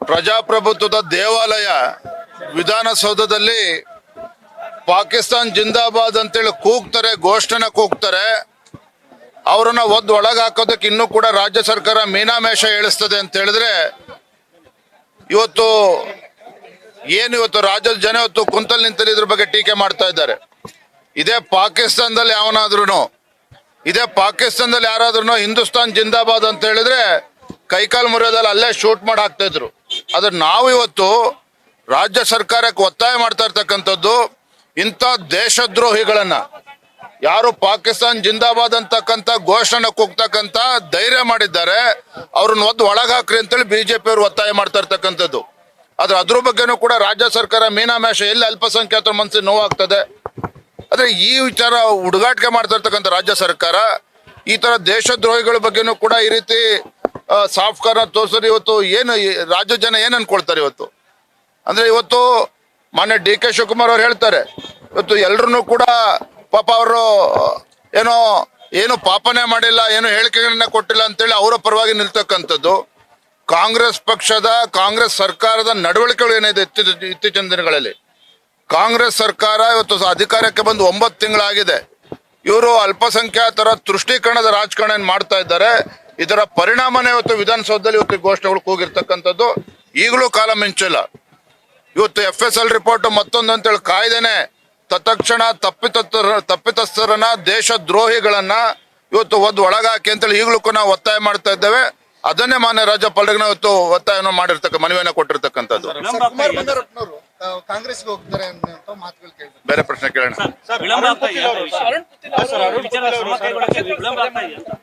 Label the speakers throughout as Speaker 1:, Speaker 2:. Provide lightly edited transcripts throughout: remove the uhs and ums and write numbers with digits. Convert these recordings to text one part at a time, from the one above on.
Speaker 1: ಪ್ರಜಾಪ್ರಭುತ್ವದ ದೇವಾಲಯ ವಿಧಾನಸೌಧದಲ್ಲಿ ಪಾಕಿಸ್ತಾನ್ ಜಿಂದಾಬಾದ್ ಅಂತೇಳಿ ಕೂಗ್ತಾರೆ, ಘೋಷಣೆ ಕೂಗ್ತಾರೆ. ಅವರನ್ನ ಒಳಗೆ ಹಾಕೋದಕ್ಕೆ ಇನ್ನೂ ಕೂಡ ರಾಜ್ಯ ಸರ್ಕಾರ ಮೀನಾಮೇಷ ಹೇಳಿಸ್ತದೆ ಅಂತ ಹೇಳಿದ್ರೆ, ಇವತ್ತು ರಾಜ್ಯದ ಜನ ಇವತ್ತು ಕುಂತಲ್ ನಿಂತಲ್ಲಿ ಇದ್ರ ಬಗ್ಗೆ ಟೀಕೆ ಮಾಡ್ತಾ ಇದ್ದಾರೆ. ಇದೇ ಪಾಕಿಸ್ತಾನದಲ್ಲಿ ಯಾರಾದ್ರೂ ಹಿಂದೂಸ್ತಾನ್ ಜಿಂದಾಬಾದ್ ಅಂತ ಹೇಳಿದ್ರೆ ಕೈಕಾಲು ಮುರಿಯೋದಲ್ಲಿ ಅಲ್ಲೇ ಶೂಟ್ ಮಾಡಿ ಹಾಕ್ತಾ ಇದ್ರು. ಆದ್ರೆ ನಾವು ಇವತ್ತು ರಾಜ್ಯ ಸರ್ಕಾರಕ್ಕೆ ಒತ್ತಾಯ ಮಾಡ್ತಾ ಇರ್ತಕ್ಕಂಥದ್ದು, ಇಂಥ ದೇಶದ್ರೋಹಿಗಳನ್ನ ಯಾರು ಪಾಕಿಸ್ತಾನ್ ಜಿಂದಾಬಾದ್ ಅಂತಕ್ಕಂಥ ಘೋಷಣೆ ಕೂಗ್ತಕ್ಕಂಥ ಧೈರ್ಯ ಮಾಡಿದ್ದಾರೆ, ಅವ್ರನ್ನ ಒಳಗಾಕ್ರಿ ಅಂತೇಳಿ ಬಿಜೆಪಿ ಅವರು ಒತ್ತಾಯ ಮಾಡ್ತಾ ಇರ್ತಕ್ಕಂಥದ್ದು. ಆದ್ರೆ ಅದ್ರ ಬಗ್ಗೆನೂ ಕೂಡ ರಾಜ್ಯ ಸರ್ಕಾರ ಮೀನಾಮೇಷ, ಎಲ್ಲಿ ಅಲ್ಪಸಂಖ್ಯಾತರ ಮನಸ್ಸಿಗೆ ನೋವಾಗ್ತದೆ. ಆದ್ರೆ ಈ ವಿಚಾರ ಹುಡುಗಾಟಿಕೆ ಮಾಡ್ತಾ ಇರ್ತಕ್ಕಂಥ ರಾಜ್ಯ ಸರ್ಕಾರ ಈ ತರ ದೇಶದ್ರೋಹಿಗಳ ಬಗ್ಗೆನೂ ಕೂಡ ಈ ರೀತಿ ಸಾಫ್ಟ್ ಕಾರ್ನರ್ ತೋರಿಸಿದ್ರೆ ಇವತ್ತು ಏನು ರಾಜ್ಯ ಜನ ಏನ್ ಅನ್ಕೊಳ್ತಾರೆ? ಅಂದ್ರೆ ಇವತ್ತು ಮಾನ್ಯ ಡಿ.ಕೆ. ಶಿವಕುಮಾರ್ ಅವ್ರು ಹೇಳ್ತಾರೆ, ಇವತ್ತು ಎಲ್ರು ಕೂಡ ಪಾಪ ಅವರು ಏನು ಪಾಪನೇ ಮಾಡಿಲ್ಲ, ಏನು ಹೇಳಿಕೆಗಳನ್ನ ಕೊಟ್ಟಿಲ್ಲ ಅಂತೇಳಿ ಅವರ ಪರವಾಗಿ ನಿಲ್ತಕ್ಕಂಥದ್ದು. ಕಾಂಗ್ರೆಸ್ ಸರ್ಕಾರದ ನಡವಳಿಕೆಗಳು ಏನಿದೆ ಇತ್ತೀಚಿನ ದಿನಗಳಲ್ಲಿ, ಕಾಂಗ್ರೆಸ್ ಸರ್ಕಾರ ಇವತ್ತು ಅಧಿಕಾರಕ್ಕೆ ಬಂದು 9 ತಿಂಗಳಾಗಿದೆ. ಇವರು ಅಲ್ಪಸಂಖ್ಯಾತರ ತುಷ್ಟೀಕರಣದ ರಾಜಕಾರಣ ಮಾಡ್ತಾ ಇದ್ದಾರೆ. ಇದರ ಪರಿಣಾಮನೇ ಇವತ್ತು ವಿಧಾನಸೌಧದಲ್ಲಿ ಇವತ್ತು ಘೋಷಣೆಗಳು ಕೂಗಿರ್ತಕ್ಕಂಥದ್ದು. ಈಗಲೂ ಕಾಲ ಮಿಂಚಿಲ್ಲ. ಇವತ್ತು FSL ರಿಪೋರ್ಟ್ ಮತ್ತೊಂದು ಅಂತೇಳಿ ಕಾಯ್ದೆನೆ ತತ್ಕ್ಷಣ ತಪ್ಪಿತಸ್ಥರನ್ನ ದೇಶದ್ರೋಹಿಗಳನ್ನ ಇವತ್ತು ಒಳಗಾಕಿ ಅಂತೇಳಿ ಈಗಲೂ ನಾವು ಒತ್ತಾಯ ಮಾಡ್ತಾ ಇದ್ದೇವೆ. ಅದನ್ನೇ ಮಾನ್ಯ ರಾಜ್ಯಪಾಲರಿಗೆ ಇವತ್ತು ಒತ್ತಾಯವನ್ನು ಮನವಿಯನ್ನು ಕೊಟ್ಟಿರ್ತಕ್ಕಂಥದ್ದು.
Speaker 2: ಕಾಂಗ್ರೆಸ್ಗೆ ಹೋಗ್ತಾರೆ ಅಂತ ಮಾತುಗಳು ಕೇಳಿದ್ರು.
Speaker 1: ಬೇರೆ ಪ್ರಶ್ನೆ ಕೇಳೋಣ.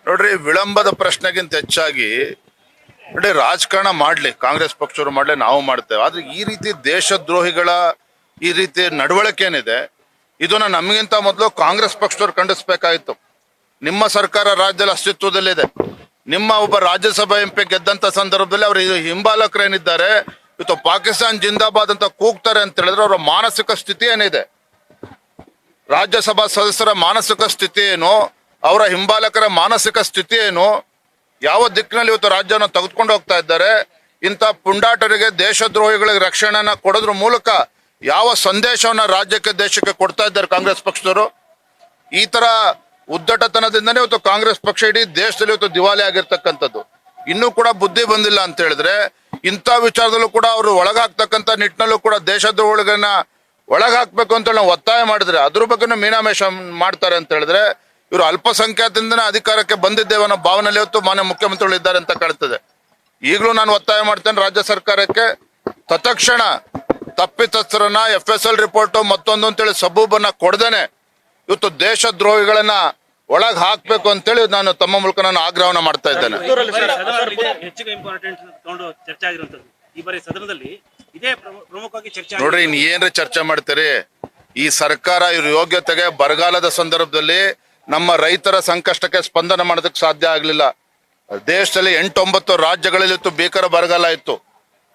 Speaker 1: ನೋಡ್ರಿ, ವಿಳಂಬದ ಪ್ರಶ್ನೆಗಿಂತ ಹೆಚ್ಚಾಗಿ ನೋಡಿ, ರಾಜಕಾರಣ ಮಾಡ್ಲಿ, ಕಾಂಗ್ರೆಸ್ ಪಕ್ಷವರು ಮಾಡ್ಲಿ, ನಾವು ಮಾಡ್ತೇವೆ. ಆದ್ರೆ ಈ ರೀತಿ ದೇಶದ್ರೋಹಿಗಳ ಈ ರೀತಿ ನಡವಳಿಕೆ ಏನಿದೆ, ಇದನ್ನ ನಮಗಿಂತ ಮೊದಲು ಕಾಂಗ್ರೆಸ್ ಪಕ್ಷದವ್ರು ಖಂಡಿಸ್ಬೇಕಾಯ್ತು. ನಿಮ್ಮ ಸರ್ಕಾರ ರಾಜ್ಯದಲ್ಲಿ ಅಸ್ತಿತ್ವದಲ್ಲಿದೆ. ನಿಮ್ಮ ಒಬ್ಬ ರಾಜ್ಯಸಭಾ MP ಗೆದ್ದಂತ ಸಂದರ್ಭದಲ್ಲಿ ಅವ್ರ ಹಿಂಬಾಲಕರೇನಿದ್ದಾರೆ ಇವತ್ತು ಪಾಕಿಸ್ತಾನ್ ಜಿಂದಾಬಾದ್ ಅಂತ ಕೂಗ್ತಾರೆ ಅಂತ ಹೇಳಿದ್ರೆ ಅವರ ಮಾನಸಿಕ ಸ್ಥಿತಿ ಏನಿದೆ, ರಾಜ್ಯಸಭಾ ಸದಸ್ಯರ ಮಾನಸಿಕ ಸ್ಥಿತಿ ಏನು, ಅವರ ಹಿಂಬಾಲಕರ ಮಾನಸಿಕ ಸ್ಥಿತಿ ಏನು, ಯಾವ ದಿಕ್ಕಿನಲ್ಲಿ ಇವತ್ತು ರಾಜ್ಯವನ್ನು ತೆಗೆದುಕೊಂಡು ಹೋಗ್ತಾ ಇದ್ದಾರೆ. ಇಂಥ ಪುಂಡಾಟರಿಗೆ, ದೇಶದ್ರೋಹಿಗಳಿಗೆ ರಕ್ಷಣೆಯನ್ನ ಕೊಡೋದ್ರ ಮೂಲಕ ಯಾವ ಸಂದೇಶವನ್ನ ರಾಜ್ಯಕ್ಕೆ, ದೇಶಕ್ಕೆ ಕೊಡ್ತಾ ಇದ್ದಾರೆ ಕಾಂಗ್ರೆಸ್ ಪಕ್ಷದವರು. ಈ ತರ ಉದ್ದಟತನದಿಂದನೇ ಇವತ್ತು ಕಾಂಗ್ರೆಸ್ ಪಕ್ಷ ಇಡೀ ದೇಶದಲ್ಲಿ ಇವತ್ತು ದಿವಾಳಿ ಆಗಿರ್ತಕ್ಕಂಥದ್ದು. ಇನ್ನೂ ಕೂಡ ಬುದ್ಧಿ ಬಂದಿಲ್ಲ ಅಂತ ಹೇಳಿದ್ರೆ, ಇಂಥ ವಿಚಾರದಲ್ಲೂ ಕೂಡ ಅವರು ಒಳಗಾಗ್ತಕ್ಕಂಥ ನಿಟ್ಟಿನಲ್ಲೂ ಕೂಡ ದೇಶದ್ರೋಹಿಗಳನ್ನ ಒಳಗಾಕ್ಬೇಕು ಅಂತ ನಾವು ಒತ್ತಾಯ ಮಾಡಿದ್ರೆ ಅದ್ರ ಬಗ್ಗೆನೂ ಮೀನಾಮೇಷ ಮಾಡ್ತಾರೆ ಅಂತ ಹೇಳಿದ್ರೆ, ಇವರು ಅಲ್ಪಸಂಖ್ಯಾತದಿಂದನೇ ಅಧಿಕಾರಕ್ಕೆ ಬಂದಿದ್ದೇವೆ ಅನ್ನೋ ಭಾವನೆಯಲ್ಲಿ ಇವತ್ತು ಮಾನ್ಯ ಮುಖ್ಯಮಂತ್ರಿಗಳು ಇದ್ದಾರೆ ಅಂತ ಕಾಣ್ತದೆ. ಈಗಲೂ ನಾನು ಒತ್ತಾಯ ಮಾಡ್ತೇನೆ ರಾಜ್ಯ ಸರ್ಕಾರಕ್ಕೆ, ತತ್ಕ್ಷಣ ತಪ್ಪಿತಸ್ಥರನ್ನ FSL ರಿಪೋರ್ಟ್ ಮತ್ತೊಂದು ಅಂತೇಳಿ ಸಬೂಬನ್ನ ಕೊಡದೇನೆ ಇವತ್ತು ದೇಶದ್ರೋಹಿಗಳನ್ನ ಒಳಗ್ ಹಾಕ್ಬೇಕು ಅಂತೇಳಿ ನಾನು ತಮ್ಮ ಮೂಲಕ ನಾನು ಆಗ್ರಹವನ್ನ ಮಾಡ್ತಾ ಇದ್ದೇನೆ. ನೋಡ್ರಿ, ಇನ್ ಏನ್ರಿ ಚರ್ಚೆ ಮಾಡ್ತೀರಿ? ಈ ಸರ್ಕಾರ ಇವ್ರ ಯೋಗ್ಯತೆಗೆ ಬರಗಾಲದ ಸಂದರ್ಭದಲ್ಲಿ ನಮ್ಮ ರೈತರ ಸಂಕಷ್ಟಕ್ಕೆ ಸ್ಪಂದನೆ ಮಾಡೋದಕ್ಕೆ ಸಾಧ್ಯ ಆಗ್ಲಿಲ್ಲ. ದೇಶದಲ್ಲಿ 8-9 ರಾಜ್ಯಗಳಲ್ಲಿ ಇತ್ತು ಭೀಕರ ಬರಗಾಲ ಇತ್ತು.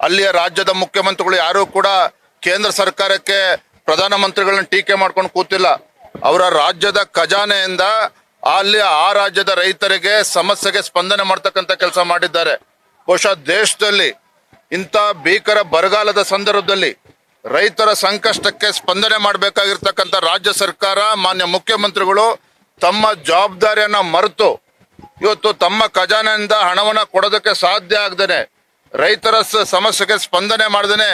Speaker 1: ಅಲ್ಲಿಯ ರಾಜ್ಯದ ಮುಖ್ಯಮಂತ್ರಿಗಳು ಯಾರು ಕೂಡ ಕೇಂದ್ರ ಸರ್ಕಾರಕ್ಕೆ, ಪ್ರಧಾನಮಂತ್ರಿಗಳನ್ನ ಟೀಕೆ ಮಾಡ್ಕೊಂಡು ಕೂತಿಲ್ಲ. ಅವರ ರಾಜ್ಯದ ಖಜಾನೆಯಿಂದ ಆ ರಾಜ್ಯದ ರೈತರಿಗೆ ಸಮಸ್ಯೆಗೆ ಸ್ಪಂದನೆ ಮಾಡ್ತಕ್ಕಂಥ ಕೆಲಸ ಮಾಡಿದ್ದಾರೆ. ಬಹುಶಃ ದೇಶದಲ್ಲಿ ಇಂಥ ಭೀಕರ ಬರಗಾಲದ ಸಂದರ್ಭದಲ್ಲಿ ರೈತರ ಸಂಕಷ್ಟಕ್ಕೆ ಸ್ಪಂದನೆ ಮಾಡಬೇಕಾಗಿರ್ತಕ್ಕಂಥ ರಾಜ್ಯ ಸರ್ಕಾರ, ಮಾನ್ಯ ಮುಖ್ಯಮಂತ್ರಿಗಳು ತಮ್ಮ ಜವಾಬ್ದಾರಿಯನ್ನ ಮರೆತು ಇವತ್ತು ತಮ್ಮ ಖಜಾನೆಯಿಂದ ಹಣವನ್ನ ಕೊಡೋದಕ್ಕೆ ಸಾಧ್ಯ ಆಗದೇನೆ, ರೈತರ ಸಮಸ್ಯೆಗೆ ಸ್ಪಂದನೆ ಮಾಡದೇನೆ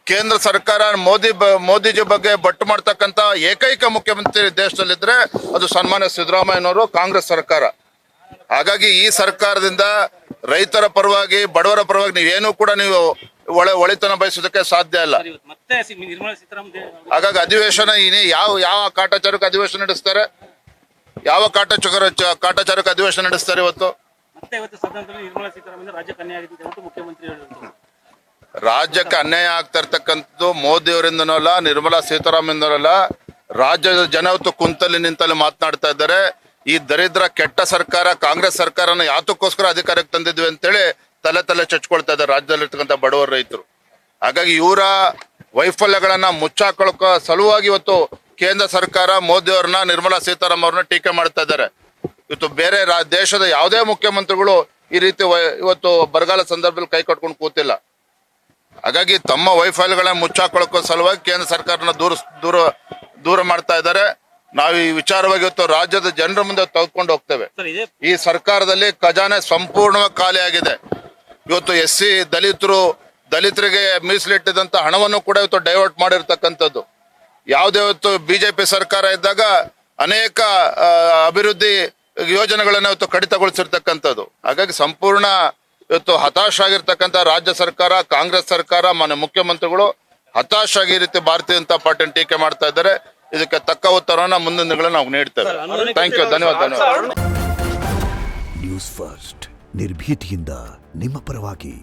Speaker 1: ಕೇಂದ್ರ ಸರ್ಕಾರ ಮೋದಿಜಿ ಬಗ್ಗೆ ಬಟ್ಟು ಮಾಡ್ತಕ್ಕಂಥ ಏಕೈಕ ಮುಖ್ಯಮಂತ್ರಿ ದೇಶದಲ್ಲಿದ್ರೆ ಅದು ಸನ್ಮಾನ್ಯ ಸಿದ್ದರಾಮಯ್ಯನವರು, ಕಾಂಗ್ರೆಸ್ ಸರ್ಕಾರ. ಹಾಗಾಗಿ ಈ ಸರ್ಕಾರದಿಂದ ರೈತರ ಪರವಾಗಿ, ಬಡವರ ಪರವಾಗಿ ನೀವೇನು ಕೂಡ ನೀವು ಒಳಿತನ ಬಯಸೋದಕ್ಕೆ ಸಾಧ್ಯ ಇಲ್ಲ. ಹಾಗಾಗಿ ಅಧಿವೇಶನ ಯಾವ ಕಾಟಾಚಾರಕ್ಕೆ ಅಧಿವೇಶನ ನಡೆಸ್ತಾರೆ? ಯಾವ ಕಾಟಾಚಾರಕ್ಕೆ ಅಧಿವೇಶನ ನಡೆಸ್ತಾರೆ ಇವತ್ತು? ರಾಜ್ಯಕ್ಕೆ ಅನ್ಯಾಯ ಆಗ್ತಾ ಇರ್ತಕ್ಕಂಥದ್ದು ಮೋದಿ ಅವರಿಂದನೂ ಅಲ್ಲ, ನಿರ್ಮಲಾ ಸೀತಾರಾಮನ್ ರಾಜ್ಯದ ಜನ ಇವತ್ತು ಕುಂತಲ್ಲಿ ನಿಂತಲ್ಲಿ ಮಾತನಾಡ್ತಾ ಇದ್ದಾರೆ. ಈ ದರಿದ್ರ ಕೆಟ್ಟ ಸರ್ಕಾರ, ಕಾಂಗ್ರೆಸ್ ಸರ್ಕಾರನ ಯಾತಕ್ಕೋಸ್ಕರ ಅಧಿಕಾರಕ್ಕೆ ತಂದಿದ್ವಿ ಅಂತೇಳಿ ತಲೆ ಚಚ್ಕೊಳ್ತಾ ಇದ್ದಾರೆ ರಾಜ್ಯದಲ್ಲಿರ್ತಕ್ಕಂಥ ಬಡವರ ರೈತರು. ಹಾಗಾಗಿ ಇವರ ವೈಫಲ್ಯಗಳನ್ನ ಮುಚ್ಚಾಕೊಳ್ಳೋ ಸಲುವಾಗಿ ಇವತ್ತು ಕೇಂದ್ರ ಸರ್ಕಾರ ಮೋದಿ ಅವ್ರನ್ನ, ನಿರ್ಮಲಾ ಸೀತಾರಾಮನ್ ಅವ್ರನ್ನ ಟೀಕೆ ಮಾಡ್ತಾ ಇದ್ದಾರೆ. ಇವತ್ತು ಬೇರೆ ದೇಶದ ಯಾವುದೇ ಮುಖ್ಯಮಂತ್ರಿಗಳು ಈ ರೀತಿ ಇವತ್ತು ಬರಗಾಲ ಸಂದರ್ಭದಲ್ಲಿ ಕೈ ಕಟ್ಕೊಂಡು ಕೂತಿಲ್ಲ. ಹಾಗಾಗಿ ತಮ್ಮ ವೈಫಲ್ಯಗಳನ್ನ ಮುಚ್ಚಾಕೊಳ್ಳೋ ಸಲುವಾಗಿ ಕೇಂದ್ರ ಸರ್ಕಾರನ ದೂರ ಮಾಡ್ತಾ ಇದ್ದಾರೆ. ನಾವು ಈ ವಿಚಾರವಾಗಿ ಇವತ್ತು ರಾಜ್ಯದ ಜನರ ಮುಂದೆ ತೆಗೆದುಕೊಂಡು ಹೋಗ್ತೇವೆ. ಈ ಸರ್ಕಾರದಲ್ಲಿ ಖಜಾನೆ ಸಂಪೂರ್ಣವಾಗಿ ಖಾಲಿ ಆಗಿದೆ. ಇವತ್ತು SC ದಲಿತರಿಗೆ ಮೀಸಲಿಟ್ಟಿದಂತ ಹಣವನ್ನು ಕೂಡ ಇವತ್ತು ಡೈವರ್ಟ್ ಮಾಡಿರ್ತಕ್ಕಂಥದ್ದು. ಯಾವುದೇ ಇವತ್ತು ಬಿಜೆಪಿ ಸರ್ಕಾರ ಇದ್ದಾಗ ಅನೇಕ ಅಭಿವೃದ್ಧಿ ಯೋಜನೆಗಳನ್ನ ಇವತ್ತು ಕಡಿತಗೊಳಿಸಿರ್ತಕ್ಕಂಥದ್ದು. ಹಾಗಾಗಿ ಸಂಪೂರ್ಣ ಇವತ್ತು ಹತಾಶಾಗಿರ್ತಕ್ಕಂಥ ರಾಜ್ಯ ಸರ್ಕಾರ, ಕಾಂಗ್ರೆಸ್ ಸರ್ಕಾರ, ಮಾನ್ಯ ಮುಖ್ಯಮಂತ್ರಿಗಳು ಹತಾಶಾಗಿ ಈ ರೀತಿ ಭಾರತೀಯ ಜನತಾ ಪಾರ್ಟಿಯನ್ನು ಟೀಕೆ ಮಾಡ್ತಾ ಇದ್ದಾರೆ. ಇದಕ್ಕೆ ತಕ್ಕ ಉತ್ತರವನ್ನ ಮುಂದಿನ ದಿನಗಳಲ್ಲಿ ನಾವು ನೀಡ್ತೇವೆ. ಥ್ಯಾಂಕ್ ಯು, ಧನ್ಯವಾದ.
Speaker 3: ನ್ಯೂಸ್ ಫಸ್ಟ್ ನಿರ್ಭೀತಿಯಿಂದ ನಿಮ್ಮ ಪರವಾಗಿ.